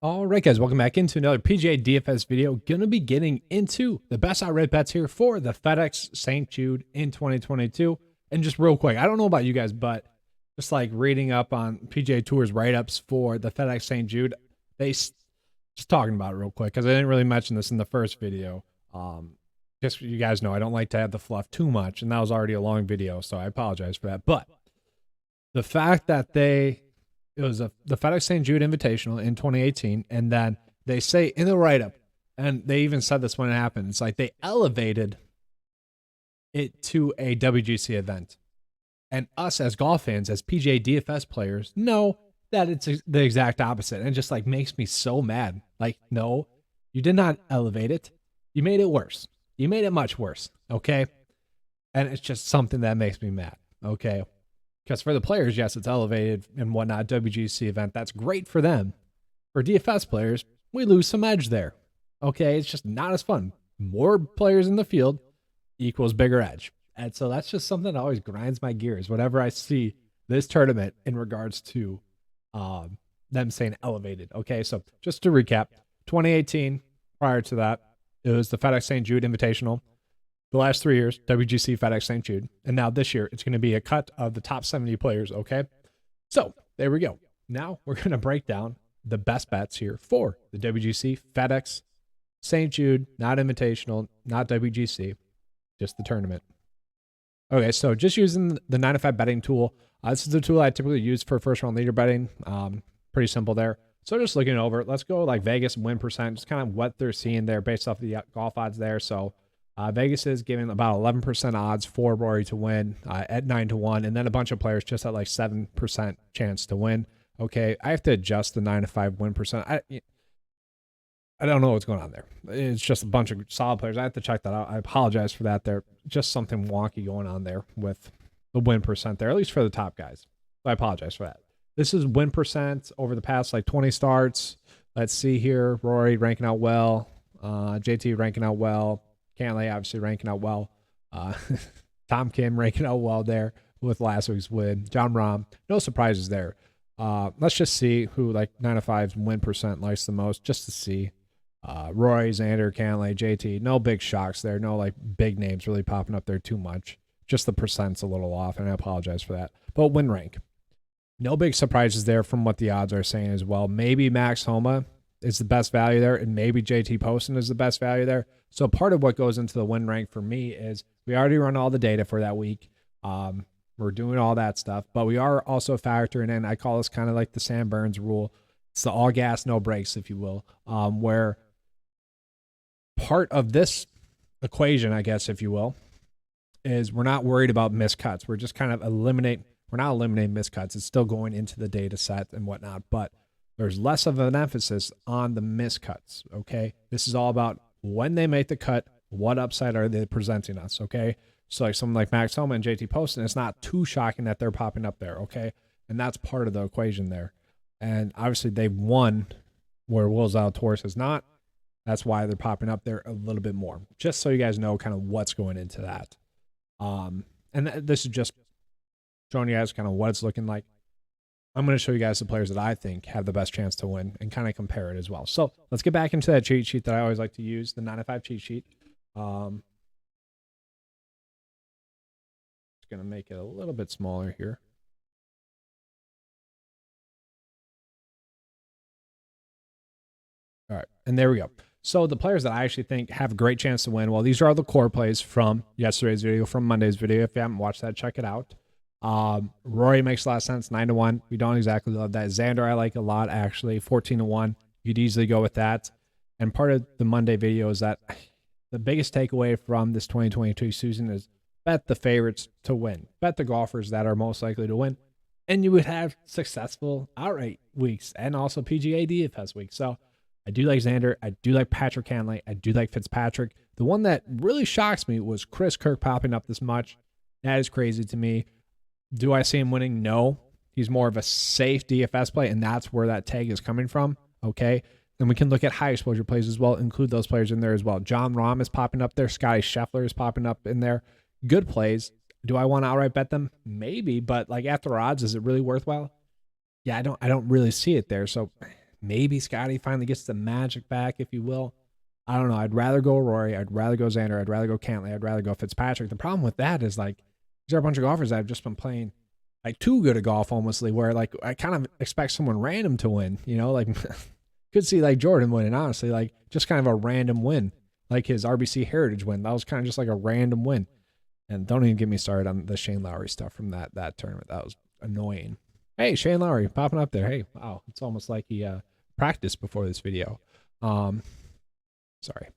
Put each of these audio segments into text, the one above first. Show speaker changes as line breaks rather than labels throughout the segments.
All right, guys, welcome back into another PGA DFS video. Going to be getting into the best outright bets here for the FedEx St. Jude in 2022. And just real quick, I don't know about you guys, but just like reading up on PGA Tour's write-ups for the FedEx St. Jude, just talking about it real quick because I didn't really mention this in the first video. Just so you guys know, I don't like to have the fluff too much, and that was already a long video, so I apologize for that. But the fact that it was the FedEx St. Jude Invitational in 2018, and then they say in the write-up, and they even said this when it happened, it's like they elevated it to a WGC event. And us as golf fans, as PGA DFS players, know that it's the exact opposite. And it just like makes me so mad. Like, no, you did not elevate it. You made it worse. You made it much worse, okay? And it's just something that makes me mad, okay? Because for the players, yes, it's elevated and whatnot, WGC event. That's great for them. For DFS players, we lose some edge there. Okay, it's just not as fun. More players in the field equals bigger edge. And so that's just something that always grinds my gears whenever I see this tournament in regards to them saying elevated. Okay, so just to recap, 2018, prior to that, it was the FedEx St. Jude Invitational. The last 3 years, WGC, FedEx, St. Jude. And now this year, it's going to be a cut of the top 70 players, okay? So there we go. Now we're going to break down the best bets here for the WGC, FedEx, St. Jude, not Invitational, not WGC, just the tournament. Okay, so just using the 9 to 5 betting tool. This is the tool I typically use for first round leader betting. Pretty simple there. So just looking over it, let's go like Vegas win percent, just kind of what they're seeing there based off the golf odds there. So Vegas is giving about 11% odds for Rory to win at 9-1, and then a bunch of players just at like 7% chance to win. Okay, I have to adjust the 9 to 5 win percent. I don't know what's going on there. It's just a bunch of solid players. I have to check that out. I apologize for that. There's just something wonky going on there with the win percent there, at least for the top guys. So I apologize for that. This is win percent over the past like 20 starts. Let's see here. Rory ranking out well. JT ranking out well. Cantlay obviously ranking out well. Tom Kim ranking out well there with last week's win. John Rahm, no surprises there. Let's just see who like 9 to 5's win percent likes the most, just to see. Roy, Xander, Cantlay, JT, no big shocks there. No like big names really popping up there too much. Just the percent's a little off, and I apologize for that. But win rank, no big surprises there from what the odds are saying as well. Maybe Max Homa is the best value there, and maybe JT Poston is the best value there. So part of what goes into the win rank for me is we already run all the data for that week. We're doing all that stuff, but we are also factoring in, I call this kind of like the Sam Burns rule. It's the all gas, no brakes, if you will, where part of this equation, I guess, if you will, is we're not worried about missed cuts. We're just kind of we're not eliminating missed cuts. It's still going into the data set and whatnot, but there's less of an emphasis on the missed cuts, okay? This is all about when they make the cut, what upside are they presenting us, okay? So like someone like Max Homa and JT Poston, it's not too shocking that they're popping up there, okay? And that's part of the equation there. And obviously they've won where Will Zalatoris has not. That's why they're popping up there a little bit more, just so you guys know kind of what's going into that. And this is just showing you guys kind of what it's looking like. I'm going to show you guys the players that I think have the best chance to win and kind of compare it as well. So let's get back into that cheat sheet that I always like to use, the 9 to 5 cheat sheet. Just going to make it a little bit smaller here. All right, and there we go. So the players that I actually think have a great chance to win, well, these are all the core plays from yesterday's video, from Monday's video. If you haven't watched that, check it out. Rory makes a lot of sense, 9-1. We don't exactly love that. Xander I like a lot, actually, 14-1. You'd easily go with that. And part of the Monday video is that the biggest takeaway from this 2022 season is bet the favorites to win. Bet the golfers that are most likely to win. And you would have successful outright weeks and also PGA DFS weeks. So I do like Xander. I do like Patrick Cantlay. I do like Fitzpatrick. The one that really shocks me was Chris Kirk popping up this much. That is crazy to me. Do I see him winning? No. He's more of a safe DFS play, and that's where that tag is coming from. Okay. Then we can look at high exposure plays as well, include those players in there as well. John Rahm is popping up there. Scotty Scheffler is popping up in there. Good plays. Do I want to outright bet them? Maybe, but like after odds, is it really worthwhile? Yeah, I don't really see it there. So Maybe Scotty finally gets the magic back, if you will. I don't know. I'd rather go Rory. I'd rather go Xander. I'd rather go Cantlay. I'd rather go Fitzpatrick. The problem with that is like these are a bunch of golfers that have just been playing like too good at golf, almostly, where like I kind of expect someone random to win. You know, like could see like Jordan winning, honestly, like just kind of a random win, like his RBC Heritage win. That was kind of just like a random win. And don't even get me started on the Shane Lowry stuff from that tournament. That was annoying. Hey, Shane Lowry popping up there. Hey, wow, it's almost like he practiced before this video. Sorry.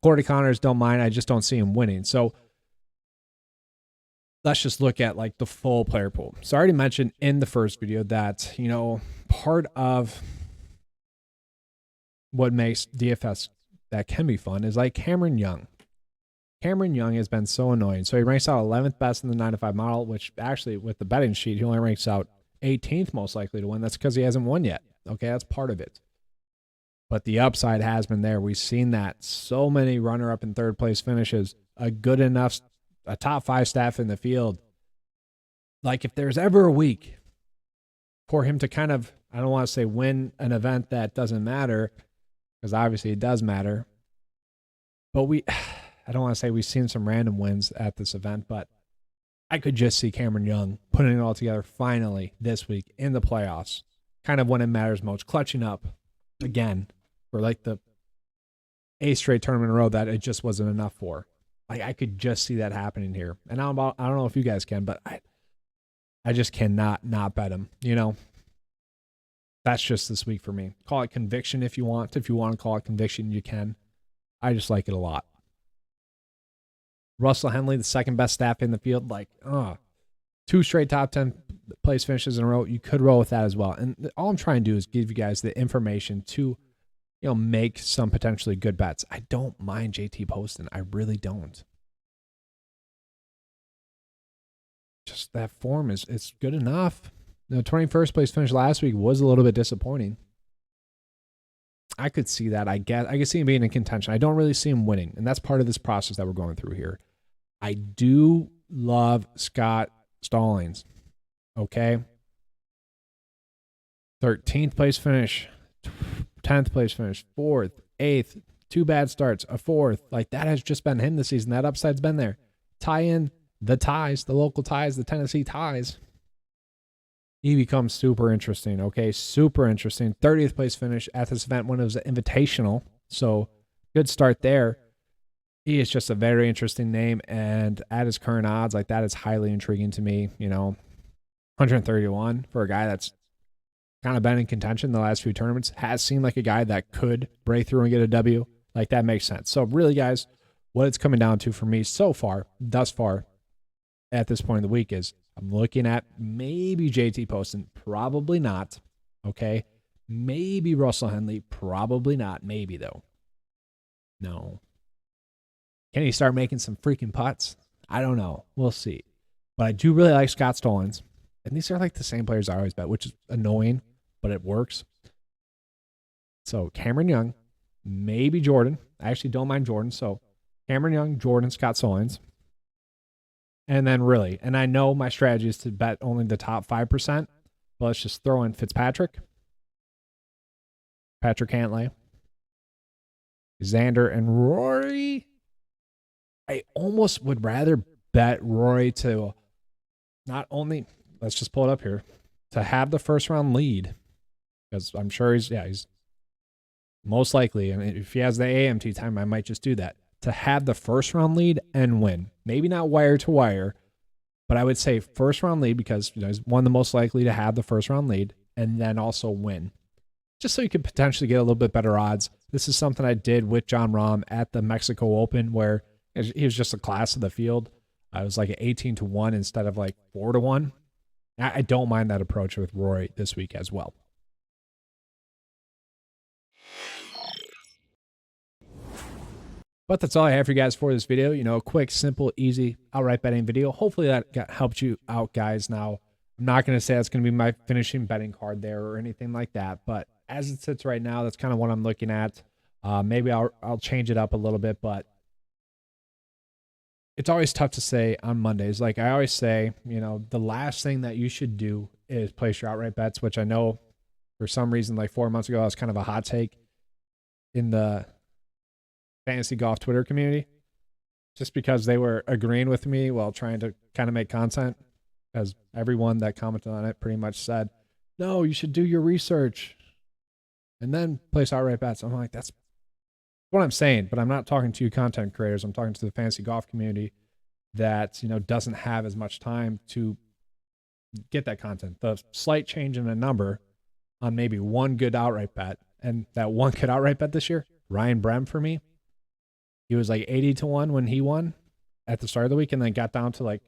Cordy Connors, don't mind. I just don't see him winning. So let's just look at like the full player pool. So I already mentioned in the first video that, you know, part of what makes DFS that can be fun is like Cameron Young. Cameron Young has been so annoying. So he ranks out 11th best in the 9-to-5 model, which actually with the betting sheet, he only ranks out 18th most likely to win. That's because he hasn't won yet. Okay, that's part of it. But the upside has been there. We've seen that. So many runner-up and third-place finishes. A top 5 staff in the field. Like if there's ever a week for him to kind of, I don't want to say win an event that doesn't matter, because obviously it does matter. But I don't want to say we've seen some random wins at this event, but I could just see Cameron Young putting it all together finally this week in the playoffs, kind of when it matters most, clutching up again for like the 8th straight tournament in a row that it just wasn't enough for. Like I could just see that happening here. And I don't know if you guys can, but I just cannot not bet him, you know. That's just this week for me. Call it conviction if you want. If you want to call it conviction, you can. I just like it a lot. Russell Henley, the second best staff in the field, like, 2 straight top 10 place finishes in a row. You could roll with that as well. And all I'm trying to do is give you guys the information to, you know, make some potentially good bets. I don't mind JT Poston. I really don't. Just that form it's good enough. The 21st place finish last week was a little bit disappointing. I could see that. I could see him being in contention. I don't really see him winning, and that's part of this process that we're going through here. I do love Scott Stallings. Okay. 13th place finish, 10th place finish, 4th, 8th, 2 bad starts, a 4th. Like that has just been him this season. That upside's been there. Tie in the ties, the local ties, the Tennessee ties. He becomes super interesting, okay? Super interesting. 30th place finish at this event when it was an invitational. So good start there. He is just a very interesting name. And at his current odds, like that is highly intriguing to me. You know, 131 for a guy that's kind of been in contention the last few tournaments. Has seemed like a guy that could break through and get a W. Like that makes sense. So really, guys, what it's coming down to for me so far, thus far, at this point in the week is I'm looking at maybe JT Poston, probably not. Okay. Maybe Russell Henley, probably not. Maybe though. No. Can he start making some freaking putts? I don't know. We'll see. But I do really like Scott Stallings. And these are like the same players I always bet, which is annoying, but it works. So Cameron Young, maybe Jordan. I actually don't mind Jordan. So Cameron Young, Jordan, Scott Stallings. And then really, and I know my strategy is to bet only the top 5%, but let's just throw in Fitzpatrick, Patrick Cantlay, Xander, and Rory. I almost would rather bet Rory to not only, let's just pull it up here, to have the first round lead, because I'm sure he's most likely, and if he has the AMT time, I might just do that. To have the first round lead and win. Maybe not wire to wire, but I would say first round lead because he's one of the most likely to have the first round lead and then also win. Just so you could potentially get a little bit better odds. This is something I did with John Rahm at the Mexico Open where he was just a class of the field. I was like an 18-1 instead of like 4-1. I don't mind that approach with Rory this week as well. But that's all I have for you guys for this video. You know, a quick, simple, easy, outright betting video. Hopefully that helped you out, guys. Now, I'm not going to say that's going to be my finishing betting card there or anything like that. But as it sits right now, that's kind of what I'm looking at. Maybe I'll change it up a little bit, but it's always tough to say on Mondays. Like I always say, you know, the last thing that you should do is place your outright bets, which I know For some reason, like 4 months ago, I was kind of a hot take in the fantasy golf Twitter community, just because they were agreeing with me while trying to kind of make content, as everyone that commented on it pretty much said, no, you should do your research and then place outright bets. I'm like, that's what I'm saying, but I'm not talking to you content creators. I'm talking to the fantasy golf community that, doesn't have as much time to get that content. The slight change in a number on maybe one good outright bet, and that one good outright bet this year, Ryan Brem for me, he was like 80-1 when he won at the start of the week, and then got down to like,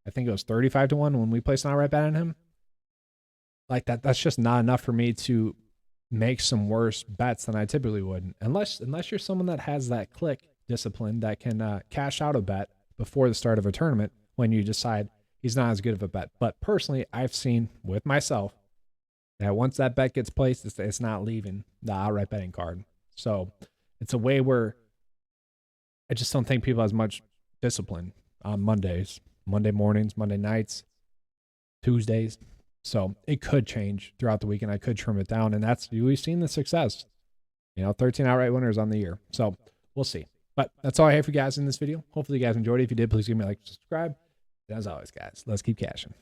I think it was 35-1 when we placed an outright bet on him. Like that's just not enough for me to make some worse bets than I typically would, unless you're someone that has that click discipline that can cash out a bet before the start of a tournament when you decide he's not as good of a bet. But personally, I've seen with myself that once that bet gets placed, it's not leaving the outright betting card. So it's a way where I just don't think people have as much discipline on Mondays, Monday mornings, Monday nights, Tuesdays. So it could change throughout the week, and I could trim it down. And we've seen the success, 13 outright winners on the year. So we'll see. But that's all I have for you guys in this video. Hopefully you guys enjoyed it. If you did, please give me a like, subscribe. And as always, guys, let's keep cashing.